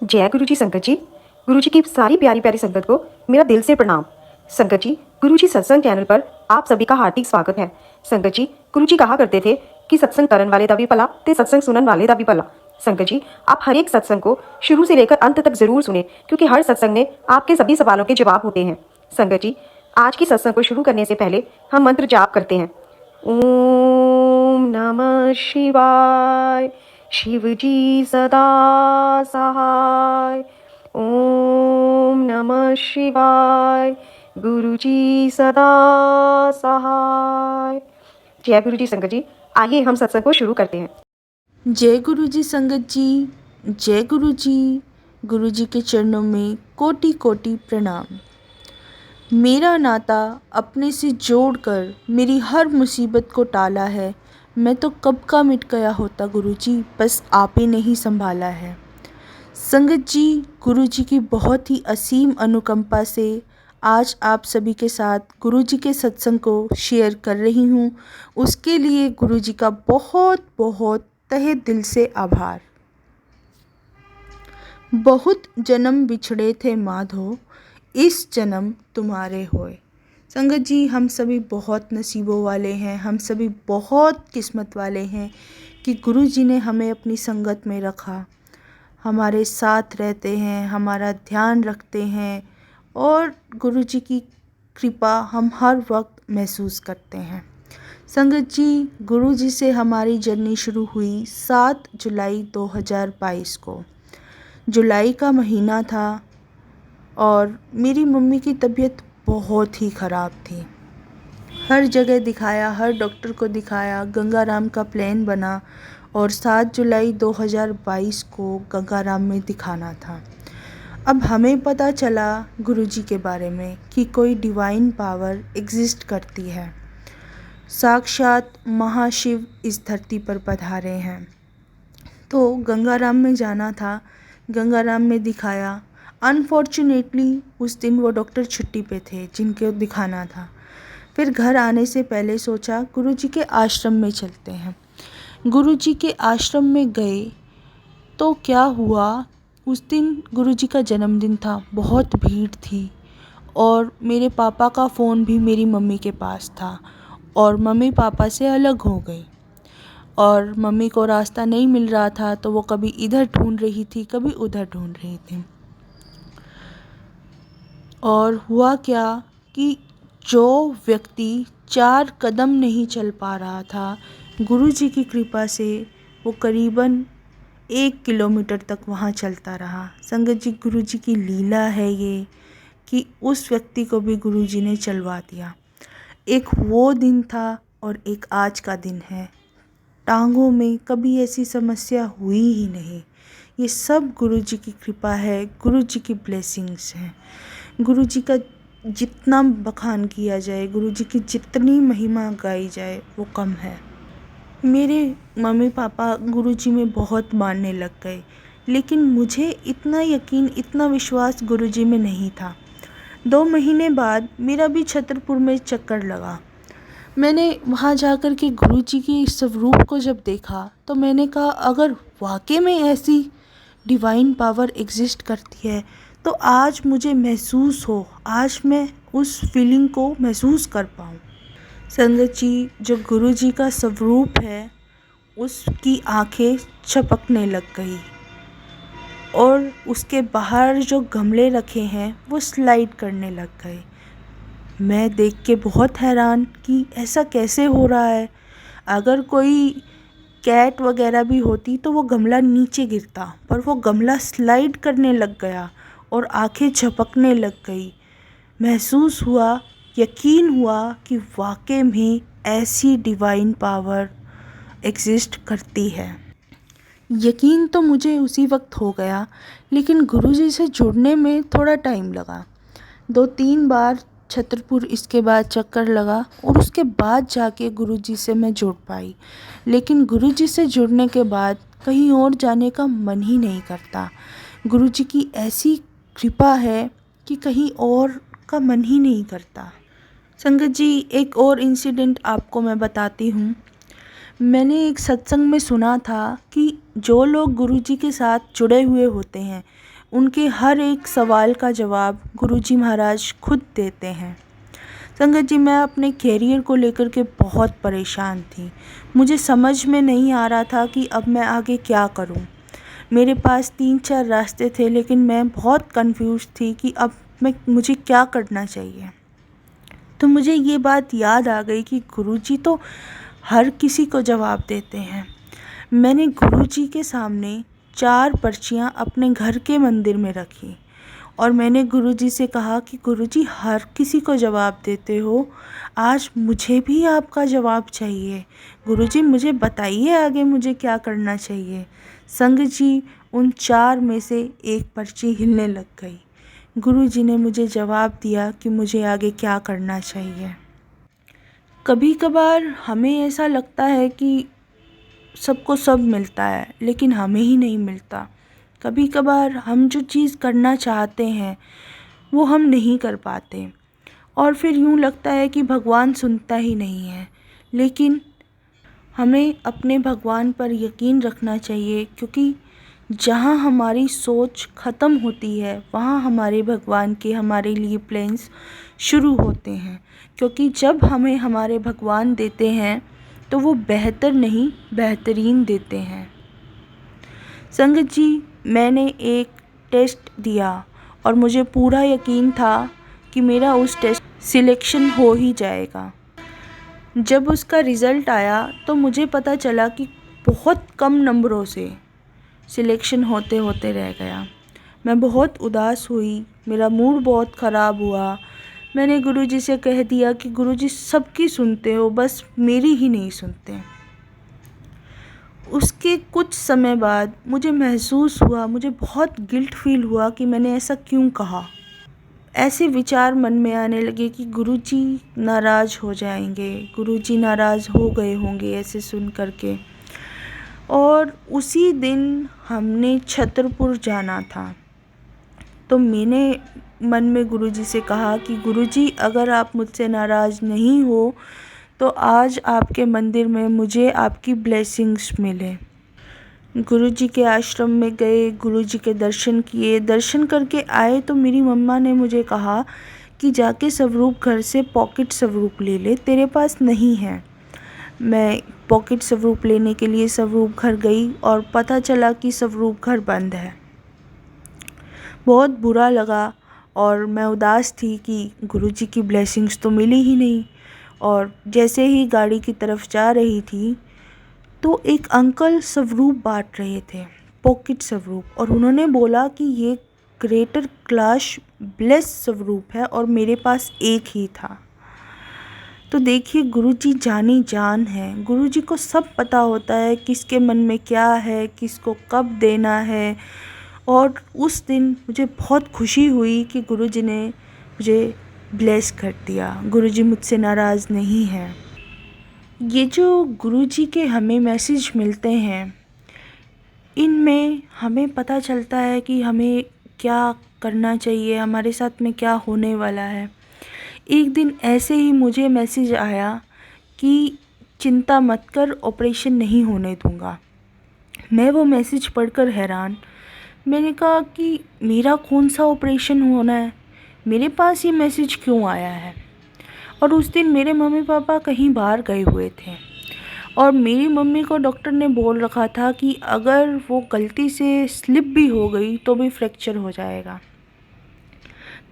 जय गुरु जी संगत जी। गुरु जी की सारी प्यारी प्यारी संगत को मेरा दिल से प्रणाम। संगत जी, गुरु जी सत्संग चैनल पर आप सभी का हार्दिक स्वागत है। संगत जी, गुरु जी कहा करते थे कि सत्संग करन वाले दा भी भला ते सत्संग सुनन वाले दा भी भला। संगत जी, आप हर एक सत्संग को शुरू से लेकर अंत तक जरूर सुने, क्योंकि हर सत्संग में आपके सभी सवालों के जवाब होते हैं। संगत जी, आज की सत्संग को शुरू करने से पहले हम मंत्र जाप करते हैं। ओम नमः शिवाय। शिव जी सदा सहाय। ओम नमः शिवाय। गुरु जी सदा सहाय। जय गुरु जी संगत जी, आइए हम सत्संग को शुरू करते हैं। जय गुरु जी संगत जी, जय गुरु जी के चरणों में कोटि कोटि प्रणाम। मेरा नाता अपने से जोड़कर मेरी हर मुसीबत को टाला है। मैं तो कब का मिट गया होता गुरु जी, बस आप ही ने ही संभाला है। संगत जी, गुरु जी की बहुत ही असीम अनुकंपा से आज आप सभी के साथ गुरु जी के सत्संग को शेयर कर रही हूँ। उसके लिए गुरु जी का बहुत बहुत तहे दिल से आभार। बहुत जन्म बिछड़े थे माधो, इस जन्म तुम्हारे होए। संगत जी, हम सभी बहुत नसीबों वाले हैं, हम सभी बहुत किस्मत वाले हैं कि गुरु जी ने हमें अपनी संगत में रखा, हमारे साथ रहते हैं, हमारा ध्यान रखते हैं और गुरु जी की कृपा हम हर वक्त महसूस करते हैं। संगत जी, गुरु जी से हमारी जर्नी शुरू हुई 7 जुलाई 2022 को। जुलाई का महीना था और मेरी मम्मी की तबीयत बहुत ही ख़राब थी। हर जगह दिखाया, हर डॉक्टर को दिखाया, गंगाराम का प्लान बना और 7 जुलाई 2022 को गंगाराम में दिखाना था। अब हमें पता चला गुरुजी के बारे में कि कोई डिवाइन पावर एग्जिस्ट करती है। साक्षात महाशिव इस धरती पर पधारे हैं। तो गंगाराम में जाना था, गंगाराम में दिखाया। अनफॉर्चुनेटली उस दिन वो डॉक्टर छुट्टी पे थे जिनको दिखाना था। फिर घर आने से पहले सोचा गुरुजी के आश्रम में चलते हैं। गुरुजी के आश्रम में गए तो क्या हुआ, उस दिन गुरुजी का जन्मदिन था, बहुत भीड़ थी और मेरे पापा का फ़ोन भी मेरी मम्मी के पास था और मम्मी पापा से अलग हो गई और मम्मी को रास्ता नहीं मिल रहा था, तो वो कभी इधर ढूंढ रही थी, कभी उधर ढूंढ रही थी। और हुआ क्या कि जो व्यक्ति 4 कदम नहीं चल पा रहा था, गुरुजी की कृपा से वो करीबन 1 किलोमीटर तक वहाँ चलता रहा। संगत जी, गुरुजी की लीला है ये कि उस व्यक्ति को भी गुरुजी ने चलवा दिया। एक वो दिन था और एक आज का दिन है। टांगों में कभी ऐसी समस्या हुई ही नहीं। ये सब गुरुजी की कृपा है, गुरुजी की ब्लेसिंग्स हैं। गुरुजी का जितना बखान किया जाए, गुरुजी की जितनी महिमा गाई जाए वो कम है। मेरे मम्मी पापा गुरुजी में बहुत मानने लग गए, लेकिन मुझे इतना यकीन, इतना विश्वास गुरुजी में नहीं था। 2 महीने बाद मेरा भी छतरपुर में चक्कर लगा। मैंने वहाँ जाकर के गुरुजी की स्वरूप को जब देखा तो मैंने कहा, अगर वाकई में ऐसी डिवाइन पावर एग्जिस्ट करती है तो आज मुझे महसूस हो, आज मैं उस फीलिंग को महसूस कर पाऊँ। संगत जी, जो गुरुजी का स्वरूप है उसकी आंखें छपकने लग गई और उसके बाहर जो गमले रखे हैं वो स्लाइड करने लग गए। मैं देख के बहुत हैरान कि ऐसा कैसे हो रहा है। अगर कोई कैट वगैरह भी होती तो वो गमला नीचे गिरता, पर वो गमला स्लाइड करने लग गया और आंखें झपकने लग गई। महसूस हुआ, यकीन हुआ कि वाकई में ऐसी डिवाइन पावर एग्जिस्ट करती है। यकीन तो मुझे उसी वक्त हो गया, लेकिन गुरुजी से जुड़ने में थोड़ा टाइम लगा। 2-3 बार छतरपुर इसके बाद चक्कर लगा और उसके बाद जाके गुरुजी से मैं जुड़ पाई। लेकिन गुरुजी से जुड़ने के बाद कहीं और जाने का मन ही नहीं करता। गुरुजी की ऐसी कृपा है कि कहीं और का मन ही नहीं करता। संगत जी, एक और इंसिडेंट आपको मैं बताती हूँ। मैंने एक सत्संग में सुना था कि जो लोग गुरुजी के साथ जुड़े हुए होते हैं उनके हर एक सवाल का जवाब गुरुजी महाराज खुद देते हैं। संगत जी, मैं अपने कैरियर को लेकर के बहुत परेशान थी। मुझे समझ में नहीं आ रहा था कि अब मैं आगे क्या करूं। मेरे पास 3-4 रास्ते थे, लेकिन मैं बहुत कंफ्यूज थी कि अब मुझे क्या करना चाहिए। तो मुझे ये बात याद आ गई कि गुरुजी तो हर किसी को जवाब देते हैं। मैंने गुरुजी के सामने 4 पर्चियाँ अपने घर के मंदिर में रखी और मैंने गुरुजी से कहा कि गुरुजी, हर किसी को जवाब देते हो, आज मुझे भी आपका जवाब चाहिए। गुरुजी, मुझे बताइए आगे मुझे क्या करना चाहिए। संगत जी, उन 4 में से एक पर्ची हिलने लग गई। गुरुजी ने मुझे जवाब दिया कि मुझे आगे क्या करना चाहिए। कभी कभार हमें ऐसा लगता है कि सबको सब मिलता है, लेकिन हमें ही नहीं मिलता। कभी कभार हम जो चीज़ करना चाहते हैं वो हम नहीं कर पाते और फिर यूँ लगता है कि भगवान सुनता ही नहीं है। लेकिन हमें अपने भगवान पर यकीन रखना चाहिए, क्योंकि जहाँ हमारी सोच ख़त्म होती है वहाँ हमारे भगवान के हमारे लिए प्लान्स शुरू होते हैं। क्योंकि जब हमें हमारे भगवान देते हैं तो वो बेहतर नहीं, बेहतरीन देते हैं। संगत जी, मैंने एक टेस्ट दिया और मुझे पूरा यकीन था कि मेरा उस टेस्ट सिलेक्शन हो ही जाएगा। जब उसका रिज़ल्ट आया तो मुझे पता चला कि बहुत कम नंबरों से सिलेक्शन होते होते रह गया। मैं बहुत उदास हुई, मेरा मूड बहुत ख़राब हुआ। मैंने गुरुजी से कह दिया कि गुरुजी, सबकी सुनते हो, बस मेरी ही नहीं सुनते। उसके कुछ समय बाद मुझे महसूस हुआ, मुझे बहुत गिल्ट फील हुआ कि मैंने ऐसा क्यों कहा। ऐसे विचार मन में आने लगे कि गुरुजी नाराज़ हो जाएंगे, गुरुजी नाराज़ हो गए होंगे ऐसे सुन करके। और उसी दिन हमने छतरपुर जाना था। तो मैंने मन में गुरुजी से कहा कि गुरुजी, अगर आप मुझसे नाराज़ नहीं हो तो आज आपके मंदिर में मुझे आपकी ब्लेसिंग्स मिले। गुरुजी के आश्रम में गए, गुरुजी के दर्शन किए। दर्शन करके आए तो मेरी मम्मा ने मुझे कहा कि जाके स्वरूप घर से पॉकेट स्वरूप ले ले, तेरे पास नहीं है। मैं पॉकेट स्वरूप लेने के लिए स्वरूप घर गई और पता चला कि स्वरूप घर बंद है। बहुत बुरा लगा और मैं उदास थी कि गुरुजी की ब्लेसिंग्स तो मिली ही नहीं। और जैसे ही गाड़ी की तरफ जा रही थी तो एक अंकल स्वरूप बांट रहे थे, पॉकेट स्वरूप, और उन्होंने बोला कि ये ग्रेटर क्लास ब्लेस स्वरूप है और मेरे पास एक ही था। तो देखिए, गुरुजी जानी जान है। गुरुजी को सब पता होता है किसके मन में क्या है, किसको कब देना है। और उस दिन मुझे बहुत खुशी हुई कि गुरुजी ने मुझे ब्लेस कर दिया। गुरुजी मुझसे नाराज़ नहीं है। ये जो गुरुजी के हमें मैसेज मिलते हैं, इनमें हमें पता चलता है कि हमें क्या करना चाहिए, हमारे साथ में क्या होने वाला है। एक दिन ऐसे ही मुझे मैसेज आया कि चिंता मत कर, ऑपरेशन नहीं होने दूंगा। मैं वो मैसेज पढ़कर हैरान। मैंने कहा कि मेरा कौन सा ऑपरेशन होना है, मेरे पास ये मैसेज क्यों आया है। और उस दिन मेरे मम्मी पापा कहीं बाहर गए हुए थे और मेरी मम्मी को डॉक्टर ने बोल रखा था कि अगर वो गलती से स्लिप भी हो गई तो भी फ्रैक्चर हो जाएगा।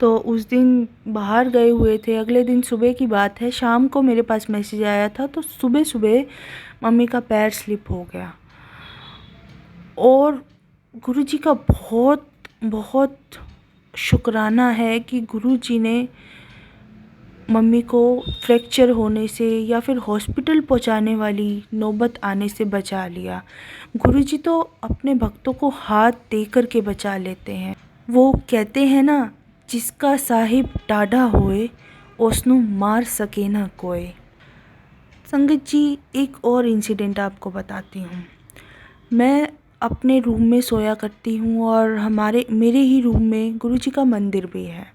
तो उस दिन बाहर गए हुए थे। अगले दिन सुबह की बात है, शाम को मेरे पास मैसेज आया था। तो सुबह सुबह मम्मी का पैर स्लिप हो गया और गुरुजी का बहुत बहुत शुक्राना है कि गुरुजी ने मम्मी को फ्रैक्चर होने से या फिर हॉस्पिटल पहुंचाने वाली नौबत आने से बचा लिया। गुरुजी तो अपने भक्तों को हाथ दे कर के बचा लेते हैं। वो कहते हैं ना, जिसका साहिब टाढ़ा होए उसनु मार सके ना कोई। संगत जी, एक और इंसिडेंट आपको बताती हूँ। मैं अपने रूम में सोया करती हूँ और मेरे ही रूम में गुरुजी का मंदिर भी है।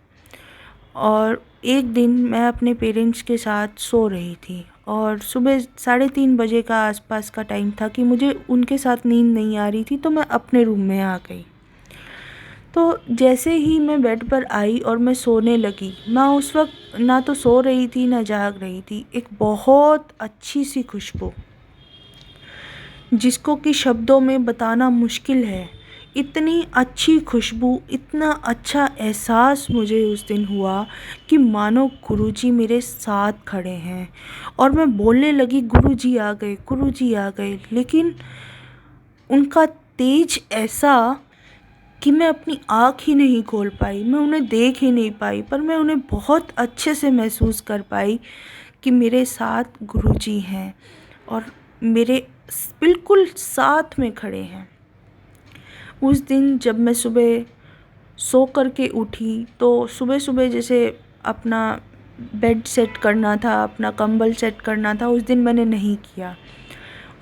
और एक दिन मैं अपने पेरेंट्स के साथ सो रही थी और सुबह 3:30 बजे का आसपास का टाइम था कि मुझे उनके साथ नींद नहीं आ रही थी, तो मैं अपने रूम में आ गई। तो जैसे ही मैं बेड पर आई और मैं सोने लगी, मैं उस वक्त ना तो सो रही थी ना जाग रही थी, एक बहुत अच्छी सी खुशबू, जिसको कि शब्दों में बताना मुश्किल है, इतनी अच्छी खुशबू, इतना अच्छा एहसास मुझे उस दिन हुआ कि मानो गुरुजी मेरे साथ खड़े हैं। और मैं बोलने लगी, गुरुजी आ गए, गुरुजी आ गए, लेकिन उनका तेज ऐसा कि मैं अपनी आँख ही नहीं खोल पाई, मैं उन्हें देख ही नहीं पाई, पर मैं उन्हें बहुत अच्छे से महसूस कर पाई कि मेरे साथ गुरुजी हैं और मेरे बिल्कुल साथ में खड़े हैं। उस दिन जब मैं सुबह सो कर के उठी, तो सुबह सुबह जैसे अपना बेड सेट करना था, अपना कंबल सेट करना था, उस दिन मैंने नहीं किया।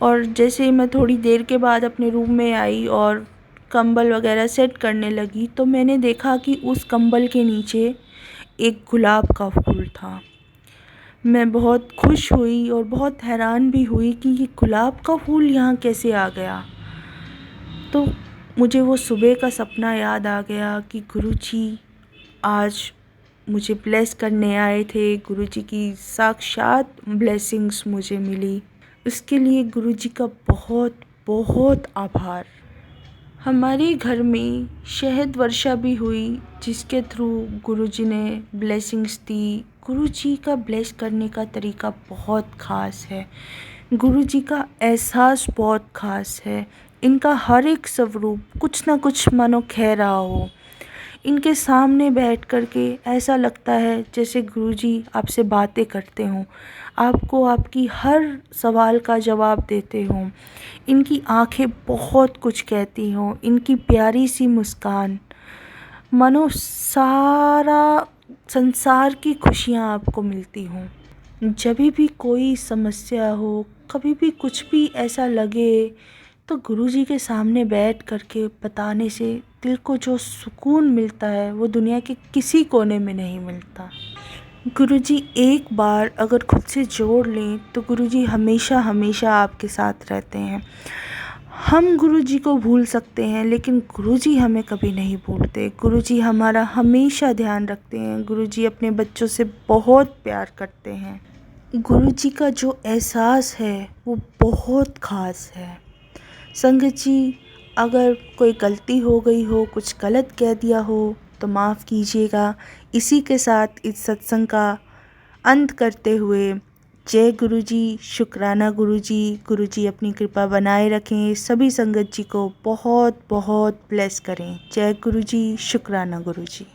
और जैसे ही मैं थोड़ी देर के बाद अपने रूम में आई और कंबल वगैरह सेट करने लगी, तो मैंने देखा कि उस कंबल के नीचे एक गुलाब का फूल था। मैं बहुत खुश हुई और बहुत हैरान भी हुई कि ये गुलाब का फूल यहाँ कैसे आ गया। तो मुझे वो सुबह का सपना याद आ गया कि गुरुजी आज मुझे ब्लेस करने आए थे, गुरुजी की साक्षात ब्लेसिंग्स मुझे मिली। इसके लिए गुरुजी का बहुत बहुत आभार। हमारे घर में शहद वर्षा भी हुई, जिसके थ्रू गुरुजी ने ब्लेसिंग्स दी। गुरुजी का ब्लेस करने का तरीका बहुत ख़ास है, गुरुजी का एहसास बहुत ख़ास है। इनका हर एक स्वरूप कुछ ना कुछ मानो कह रहा हो। इनके सामने बैठ कर के ऐसा लगता है जैसे गुरुजी आपसे बातें करते हों, आपको आपकी हर सवाल का जवाब देते हों। इनकी आंखें बहुत कुछ कहती हों, इनकी प्यारी सी मुस्कान मानो सारा संसार की खुशियाँ आपको मिलती हों। जब भी कोई समस्या हो, कभी भी कुछ भी ऐसा लगे, तो गुरुजी के सामने बैठ कर के बताने से दिल को जो सुकून मिलता है वो दुनिया के किसी कोने में नहीं मिलता। गुरुजी एक बार अगर खुद से जोड़ लें तो गुरुजी हमेशा हमेशा आपके साथ रहते हैं। हम गुरुजी को भूल सकते हैं, लेकिन गुरुजी हमें कभी नहीं भूलते। गुरुजी हमारा हमेशा ध्यान रखते हैं। गुरुजी अपने बच्चों से बहुत प्यार करते हैं। गुरुजी का जो एहसास है वो बहुत ख़ास है। संगत जी, अगर कोई गलती हो गई हो, कुछ गलत कह दिया हो तो माफ़ कीजिएगा। इसी के साथ इस सत्संग का अंत करते हुए जय गुरुजी, शुक्राना गुरुजी। गुरुजी अपनी कृपा बनाए रखें, सभी संगत जी को बहुत बहुत ब्लेस करें। जय गुरुजी, शुक्राना गुरुजी।